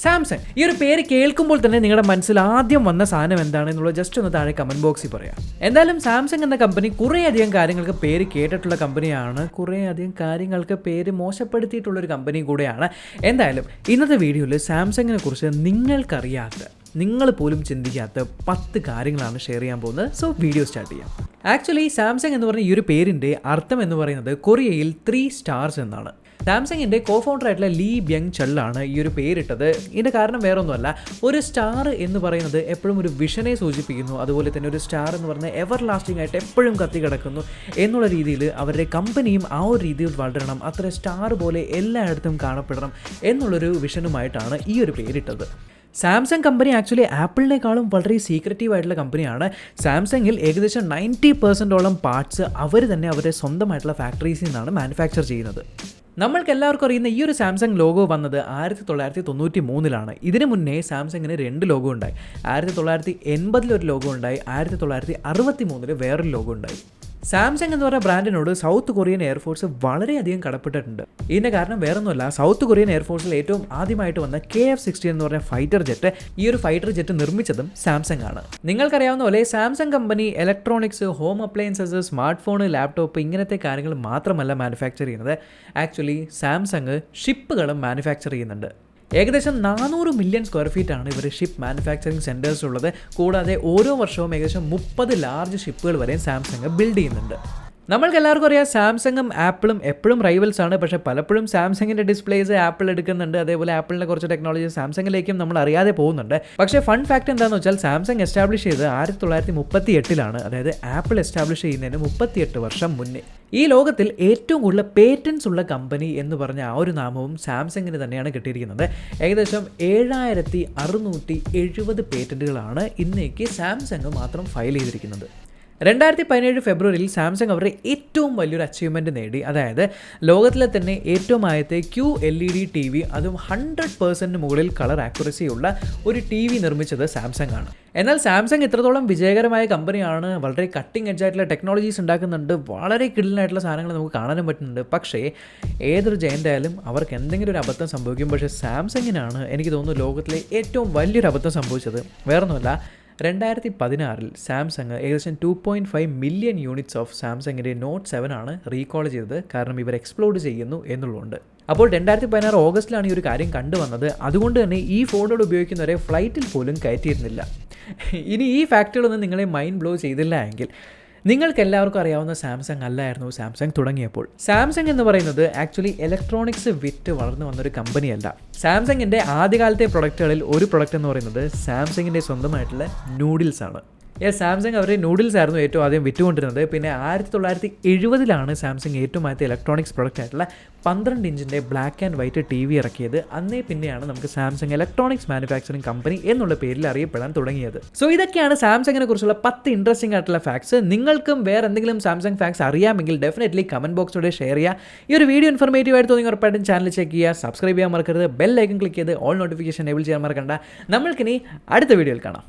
Samsung ഈ ഒരു പേര് കേൾക്കുമ്പോൾ തന്നെ നിങ്ങളുടെ മനസ്സിൽ ആദ്യം വന്ന സാധനം എന്താണെന്നുള്ളത് ജസ്റ്റ് ഒന്ന് താഴെ കമൻറ്റ് ബോക്സിൽ പറയാം. എന്തായാലും സാംസങ് എന്ന കമ്പനി കുറേയധികം കാര്യങ്ങൾക്ക് പേര് കേട്ടിട്ടുള്ള കമ്പനിയാണ്, കുറേയധികം കാര്യങ്ങൾക്ക് പേര് മോശപ്പെടുത്തിയിട്ടുള്ളൊരു കമ്പനി കൂടെയാണ്. എന്തായാലും ഇന്നത്തെ വീഡിയോയിൽ സാംസങ്ങിനെ കുറിച്ച് നിങ്ങൾക്കറിയാത്ത, നിങ്ങൾ പോലും ചിന്തിക്കാത്ത 10 കാര്യങ്ങളാണ് ഷെയർ ചെയ്യാൻ പോകുന്നത്. സോ വീഡിയോ സ്റ്റാർട്ട് ചെയ്യാം. ആക്ച്വലി സാംസങ് എന്ന് പറഞ്ഞ ഈ ഒരു പേരിൻ്റെ അർത്ഥം എന്ന് പറയുന്നത് കൊറിയയിൽ 3 stars എന്നാണ്. സാംസങ്ങിൻ്റെ കോഫൗണ്ടർ ആയിട്ടുള്ള ലീ ബ്യങ് ചെള്ളാണ് ഈ ഒരു പേരിട്ടത്. ഇതിൻ്റെ കാരണം വേറെ ഒന്നുമല്ല, ഒരു സ്റ്റാർ എന്ന് പറയുന്നത് എപ്പോഴും ഒരു വിഷനെ സൂചിപ്പിക്കുന്നു. അതുപോലെ തന്നെ ഒരു സ്റ്റാർ എന്ന് പറഞ്ഞാൽ എവർ ലാസ്റ്റിംഗ് ആയിട്ട് എപ്പോഴും കത്തി കിടക്കുന്നു എന്നുള്ള രീതിയിൽ അവരുടെ കമ്പനിയും ആ ഒരു രീതിയിൽ വളരണം, അത്ര സ്റ്റാർ പോലെ എല്ലായിടത്തും കാണപ്പെടണം എന്നുള്ളൊരു വിഷനുമായിട്ടാണ് ഈ ഒരു പേരിട്ടത്. സാംസങ് കമ്പനി ആക്ച്വലി ആപ്പിളിനേക്കാളും വളരെ സീക്രറ്റീവ് ആയിട്ടുള്ള കമ്പനിയാണ്. സാംസങ്ങിൽ ഏകദേശം 90% പാർട്സ് അവർ തന്നെ അവരുടെ സ്വന്തമായിട്ടുള്ള ഫാക്ടറീസിൽ നിന്നാണ് മാനുഫാക്ചർ ചെയ്യുന്നത്. നമ്മൾക്ക് എല്ലാവർക്കും അറിയുന്ന ഈ ഒരു സാംസങ് ലോഗോ വന്നത് 1993 ഇതിനു മുന്നേ സാംസങ്ങിന് 2 ലോഗോ ഉണ്ടായി. 1980 ഒരു ലോഗോ ഉണ്ടായി, 1963 വേറൊരു ലോഗോ ഉണ്ടായി. സാംസങ് എന്ന് പറയുന്ന ബ്രാൻഡിനോട് സൗത്ത് കൊറിയൻ എയർഫോഴ്സ് വളരെയധികം കടപ്പെട്ടിട്ടുണ്ട്. ഇതിൻ്റെ കാരണം വേറൊന്നുമല്ല, സൗത്ത് കൊറിയൻ എയർഫോഴ്സിൽ ഏറ്റവും ആദ്യമായിട്ട് വന്ന KF-16 എന്ന് പറഞ്ഞ ഫൈറ്റർ ജെറ്റ്, ഈ ഒരു ഫൈറ്റർ ജെറ്റ് നിർമ്മിച്ചതും സാംസങ് ആണ്. നിങ്ങൾക്കറിയാവുന്ന പോലെ Samsung company electronics, home appliances, smart phone, laptop ഇങ്ങനത്തെ കാര്യങ്ങൾ മാത്രമല്ല മാനുഫാക്ചർ ചെയ്യുന്നത്. ആക്ച്വലി സാംസങ് ഷിപ്പുകളും മാനുഫാക്ചർ ചെയ്യുന്നുണ്ട്. ഏകദേശം 400 മില്യൺ സ്ക്വയർ ഫീറ്റ് ആണ് ഇവർ ഷിപ്പ് മാനുഫാക്ചറിങ് സെൻറ്റേഴ്സ് ഉള്ളത്. കൂടാതെ ഓരോ വർഷവും ഏകദേശം 30 ലാർജ് ഷിപ്പുകൾ വരെ സാംസങ് ബിൽഡ് ചെയ്യുന്നുണ്ട്. നമ്മൾക്ക് എല്ലാവർക്കും അറിയാം സാംസങ്ങും ആപ്പിളും എപ്പോഴും റൈവൽസ് ആണ്. പക്ഷേ പലപ്പോഴും സാംസങ്ങിൻ്റെ ഡിസ്പ്ലേസ് ആപ്പിൾ എടുക്കുന്നുണ്ട്, അതേപോലെ ആപ്പിളിൻ്റെ കുറച്ച് ടെക്നോളജി സാംസങ്ങിലേക്കും നമ്മൾ അറിയാതെ പോകുന്നുണ്ട്. പക്ഷേ ഫൺ ഫാക്ട് എന്താണെന്ന് വെച്ചാൽ സാംസങ് എസ്റ്റാബ്ലിഷ് ചെയ്തത് 1938 അതായത് ആപ്പിൾ എസ്റ്റാബ്ലിഷ് ചെയ്യുന്നതിന് 38 വർഷം മുന്നേ. ഈ ലോകത്തിൽ ഏറ്റവും കൂടുതൽ പേറ്റൻസ് ഉള്ള കമ്പനി എന്ന് പറഞ്ഞ ആ ഒരു നാമവും സാംസങ്ങിന് തന്നെയാണ് കിട്ടിയിരിക്കുന്നത്. ഏകദേശം 7670 പേറ്റൻറ്റുകളാണ് ഇന്നേക്ക് സാംസങ് മാത്രം ഫയൽ ചെയ്തിരിക്കുന്നത്. 2017 ഫെബ്രുവരിയിൽ സാംസങ് അവരുടെ ഏറ്റവും വലിയൊരു അച്ചീവ്മെൻറ്റ് നേടി. അതായത് ലോകത്തിലെ തന്നെ ഏറ്റവും ആദ്യത്തെ QLED TV, അതും 100% മുകളിൽ കളർ ആക്യുറസി ഉള്ള ഒരു TV നിർമ്മിച്ചത് സാംസങ് ആണ്. എന്നാൽ സാംസങ് ഇത്രത്തോളം വിജയകരമായ കമ്പനിയാണ്, വളരെ കട്ടിംഗ് എഡ്ജ് ആയിട്ടുള്ള ടെക്നോളജീസ് ഉണ്ടാക്കുന്നുണ്ട്, വളരെ കിടിലനായിട്ടുള്ള സാധനങ്ങൾ നമുക്ക് കാണാനും പറ്റുന്നുണ്ട്. പക്ഷേ ഏതൊരു ജയൻ്റായാലും അവർക്ക് എന്തെങ്കിലും ഒരു അബദ്ധം സംഭവിക്കും. പക്ഷേ സാംസങ്ങിനാണ് എനിക്ക് തോന്നുന്നു ലോകത്തിലെ ഏറ്റവും വലിയൊരു അബദ്ധം സംഭവിച്ചത്. വേറൊന്നുമല്ല, 2016 സാംസങ് ഏകദേശം 2.5 മില്യൺ യൂണിറ്റ്സ് ഓഫ് സാംസങ്ങിൻ്റെ നോട്ട് 7 ആണ് റീകോൾ ചെയ്തത്. കാരണം ഇവർ എക്സ്പ്ലോഡ് ചെയ്യുന്നു എന്നുള്ളതുകൊണ്ട്. അപ്പോൾ 2016 ഓഗസ്റ്റിലാണ് ഈ ഒരു കാര്യം കണ്ടുവന്നത്. അതുകൊണ്ട് തന്നെ ഈ ഫോണോട് ഉപയോഗിക്കുന്നവരെ ഫ്ലൈറ്റിൽ പോലും കയറ്റിയിരുന്നില്ല. ഇനി ഈ ഫാക്റ്റുകളൊന്നും നിങ്ങളെ മൈൻഡ് ബ്ലോ ചെയ്തില്ല എങ്കിൽ നിങ്ങൾക്ക് എല്ലാവർക്കും അറിയാവുന്ന സാംസങ് അല്ലായിരുന്നു സാംസങ് തുടങ്ങിയപ്പോൾ. സാംസങ് എന്ന് പറയുന്നത് ആക്ച്വലി ഇലക്ട്രോണിക്സ് വിറ്റ് വളർന്നു വന്നൊരു കമ്പനിയല്ല. സാംസങ്ങിൻ്റെ ആദ്യകാലത്തെ പ്രൊഡക്റ്റുകളിൽ ഒരു പ്രൊഡക്റ്റ് എന്ന് പറയുന്നത് സാംസങ്ങിൻ്റെ സ്വന്തമായിട്ടുള്ള നൂഡിൽസ് ആണ്. സാംസങ് അവരുടെ നൂഡിൽസ് ആയിരുന്നു ഏറ്റവും ആദ്യം വിറ്റുകൊണ്ടിരുന്നത്. പിന്നെ 1970 സാംസങ് ഏറ്റവും ആദ്യത്തെ ഇലക്ട്രോണിക്സ് പ്രൊഡക്റ്റ് ആയിട്ടുള്ള 12 ഇഞ്ചിൻ്റെ ബ്ലാക്ക് ആൻഡ് വൈറ്റ് TV ഇറക്കിയത്. അന്നേ പിന്നെയാണ് നമുക്ക് സാംസങ് ഇലക്ട്രോണിക്സ് മാനുഫാക്ചറിങ് കമ്പനി എന്നുള്ള പേരിൽ അറിയപ്പെടാൻ തുടങ്ങിയത്. സോ ഇതൊക്കെയാണ് സാംസങ്ങിനെ കുറിച്ചുള്ള 10 ഇൻട്രസ്റ്റിംഗ് ആയിട്ടുള്ള ഫാക്ട്സ്. നിങ്ങൾക്കും വേറെ എന്തെങ്കിലും സാംസങ് ഫാക്ട്സ് അറിയാമെങ്കിൽ ഡെഫിനറ്റ്ലി കമൻറ്റ് ബോക്സിലൂടെ ഷെയർ ചെയ്യുക. ഈ ഒരു വീഡിയോ ഇൻഫോർമേറ്റീവ് ആയിട്ട് തോന്നി ഉറപ്പായിട്ടും ചാനൽ ചെക്ക് ചെയ്യുക, സബ്സ്ക്രൈബ് ചെയ്യാൻ മറക്കരുത്, ബെൽ ഐക്കൺ ക്ലിക്ക് ചെയ്ത് ഓൾ നോട്ടിഫിക്കേഷൻ എനേബിൾ ചെയ്യാൻ മറക്കണ്ട. നമ്മൾക്കിനി അടുത്ത വീഡിയോയിൽ കാണാം.